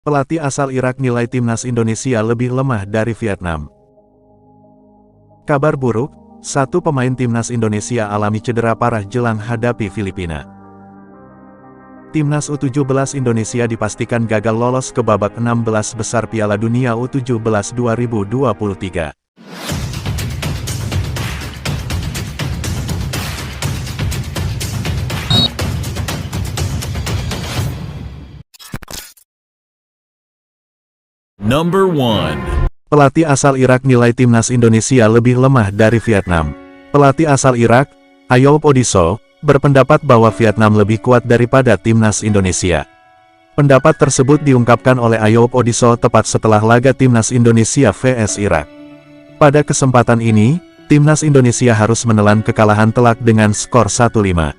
Pelatih asal Irak nilai timnas Indonesia lebih lemah dari Vietnam. Kabar buruk, satu pemain timnas Indonesia alami cedera parah jelang hadapi Filipina. Timnas U17 Indonesia dipastikan gagal lolos ke babak 16 besar Piala Dunia U17 2023. Number 1. Pelatih asal Irak nilai timnas Indonesia lebih lemah dari Vietnam. Pelatih asal Irak, Ayoub Odisso, berpendapat bahwa Vietnam lebih kuat daripada timnas Indonesia. Pendapat tersebut diungkapkan oleh Ayoub Odisso tepat setelah laga timnas Indonesia vs Irak. Pada kesempatan ini, timnas Indonesia harus menelan kekalahan telak dengan skor 1-5.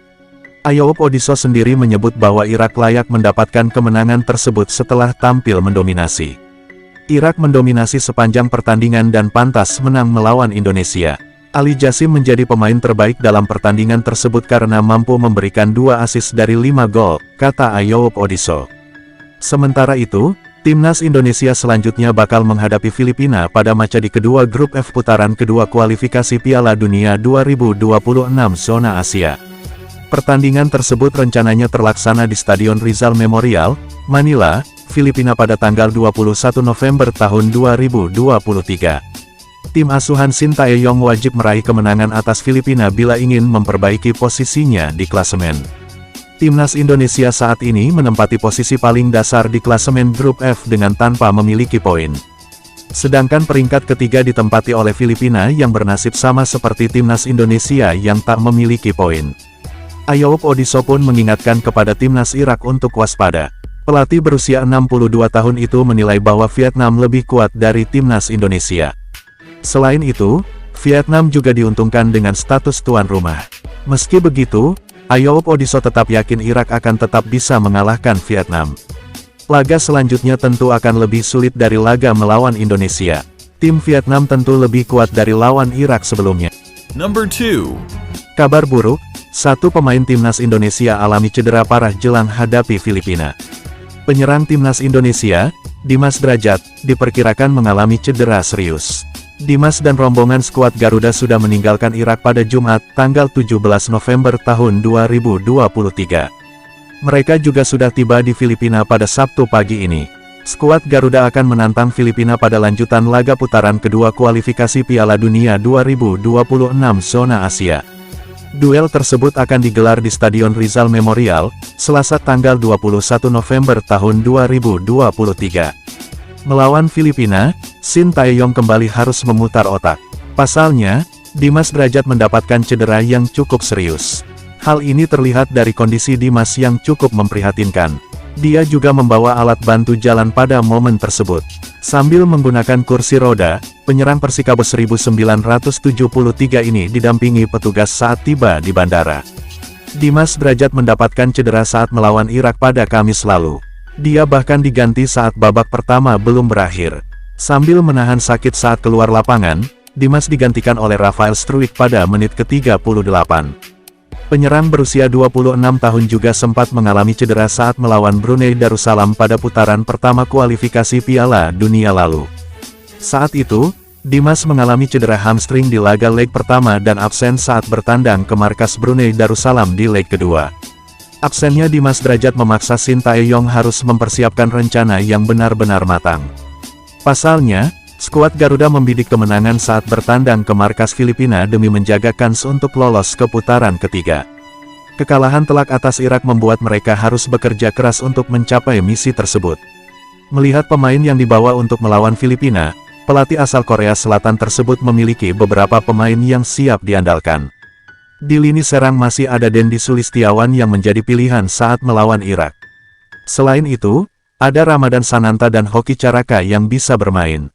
Ayoub Odisso sendiri menyebut bahwa Irak layak mendapatkan kemenangan tersebut setelah tampil mendominasi. Irak mendominasi sepanjang pertandingan dan pantas menang melawan Indonesia. Ali Jassim menjadi pemain terbaik dalam pertandingan tersebut karena mampu memberikan 2 assist dari 5 gol, kata Ayoub Odisso. Sementara itu, timnas Indonesia selanjutnya bakal menghadapi Filipina pada match di kedua grup F putaran kedua kualifikasi Piala Dunia 2026 zona Asia. Pertandingan tersebut rencananya terlaksana di Stadion Rizal Memorial, Manila, Filipina pada tanggal 21 November tahun 2023. Tim asuhan Shin Tae-yong wajib meraih kemenangan atas Filipina bila ingin memperbaiki posisinya di klasemen. Timnas Indonesia saat ini menempati posisi paling dasar di klasemen grup F dengan tanpa memiliki poin. Sedangkan peringkat ketiga ditempati oleh Filipina yang bernasib sama seperti timnas Indonesia yang tak memiliki poin. Ayoub Odisso pun mengingatkan kepada timnas Irak untuk waspada. Pelatih berusia 62 tahun itu menilai bahwa Vietnam lebih kuat dari timnas Indonesia. Selain itu, Vietnam juga diuntungkan dengan status tuan rumah. Meski begitu, Ayoub Odisso tetap yakin Irak akan tetap bisa mengalahkan Vietnam. Laga selanjutnya tentu akan lebih sulit dari laga melawan Indonesia. Tim Vietnam tentu lebih kuat dari lawan Irak sebelumnya. Number 2. Kabar buruk, satu pemain timnas Indonesia alami cedera parah jelang hadapi Filipina. Penyerang timnas Indonesia, Dimas Drajat, diperkirakan mengalami cedera serius. Dimas dan rombongan skuad Garuda sudah meninggalkan Irak pada Jumat, tanggal 17 November tahun 2023. Mereka juga sudah tiba di Filipina pada Sabtu pagi ini. Skuad Garuda akan menantang Filipina pada lanjutan laga putaran kedua kualifikasi Piala Dunia 2026 zona Asia. Duel tersebut akan digelar di Stadion Rizal Memorial, Selasa tanggal 21 November tahun 2023. Melawan Filipina, Shin Tae-yong kembali harus memutar otak. Pasalnya, Dimas Drajat mendapatkan cedera yang cukup serius. Hal ini terlihat dari kondisi Dimas yang cukup memprihatinkan. Dia juga membawa alat bantu jalan pada momen tersebut. Sambil menggunakan kursi roda, penyerang Persikabo 1973 ini didampingi petugas saat tiba di bandara. Dimas Drajat mendapatkan cedera saat melawan Irak pada Kamis lalu. Dia bahkan diganti saat babak pertama belum berakhir. Sambil menahan sakit saat keluar lapangan, Dimas digantikan oleh Rafael Struijk pada menit ke-38. Penyerang berusia 26 tahun juga sempat mengalami cedera saat melawan Brunei Darussalam pada putaran pertama kualifikasi Piala Dunia lalu. Saat itu, Dimas mengalami cedera hamstring di laga leg pertama dan absen saat bertandang ke markas Brunei Darussalam di leg kedua. Absennya Dimas Drajat memaksa Shin Tae-yong harus mempersiapkan rencana yang benar-benar matang. Pasalnya, skuad Garuda membidik kemenangan saat bertandang ke markas Filipina demi menjaga kans untuk lolos ke putaran ketiga. Kekalahan telak atas Irak membuat mereka harus bekerja keras untuk mencapai misi tersebut. Melihat pemain yang dibawa untuk melawan Filipina, pelatih asal Korea Selatan tersebut memiliki beberapa pemain yang siap diandalkan. Di lini serang masih ada Dendi Sulistiawan yang menjadi pilihan saat melawan Irak. Selain itu, ada Ramadan Sananta dan Hoki Caraka yang bisa bermain.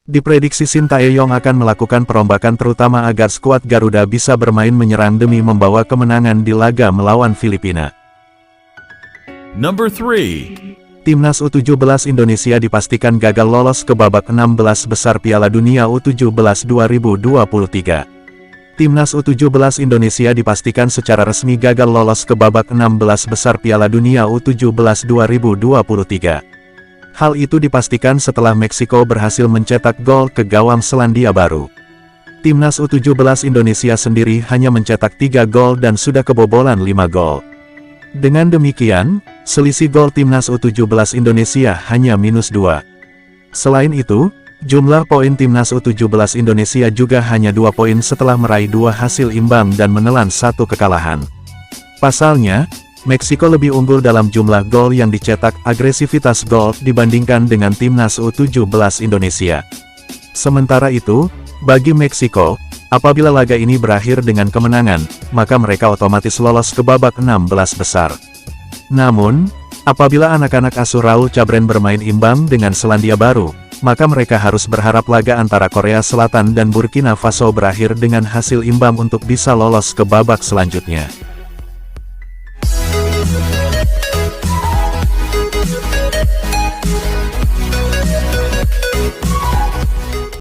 Diprediksi Shin Tae-yong akan melakukan perombakan terutama agar skuad Garuda bisa bermain menyerang demi membawa kemenangan di laga melawan Filipina. Number 3. Timnas U17 Indonesia dipastikan gagal lolos ke babak 16 besar Piala Dunia U17 2023. Timnas U17 Indonesia dipastikan secara resmi gagal lolos ke babak 16 besar Piala Dunia U17 2023. Hal itu dipastikan setelah Meksiko berhasil mencetak gol ke gawang Selandia Baru. Timnas U17 Indonesia sendiri hanya mencetak 3 gol dan sudah kebobolan 5 gol. Dengan demikian, selisih gol Timnas U17 Indonesia hanya -2. Selain itu, jumlah poin Timnas U17 Indonesia juga hanya 2 poin setelah meraih 2 hasil imbang dan menelan 1 kekalahan. Pasalnya, Meksiko lebih unggul dalam jumlah gol yang dicetak agresivitas gol dibandingkan dengan Timnas U17 Indonesia. Sementara itu, bagi Meksiko, apabila laga ini berakhir dengan kemenangan, maka mereka otomatis lolos ke babak 16 besar. Namun, apabila anak-anak asuh Raul Cabren bermain imbang dengan Selandia Baru, maka mereka harus berharap laga antara Korea Selatan dan Burkina Faso berakhir dengan hasil imbang untuk bisa lolos ke babak selanjutnya.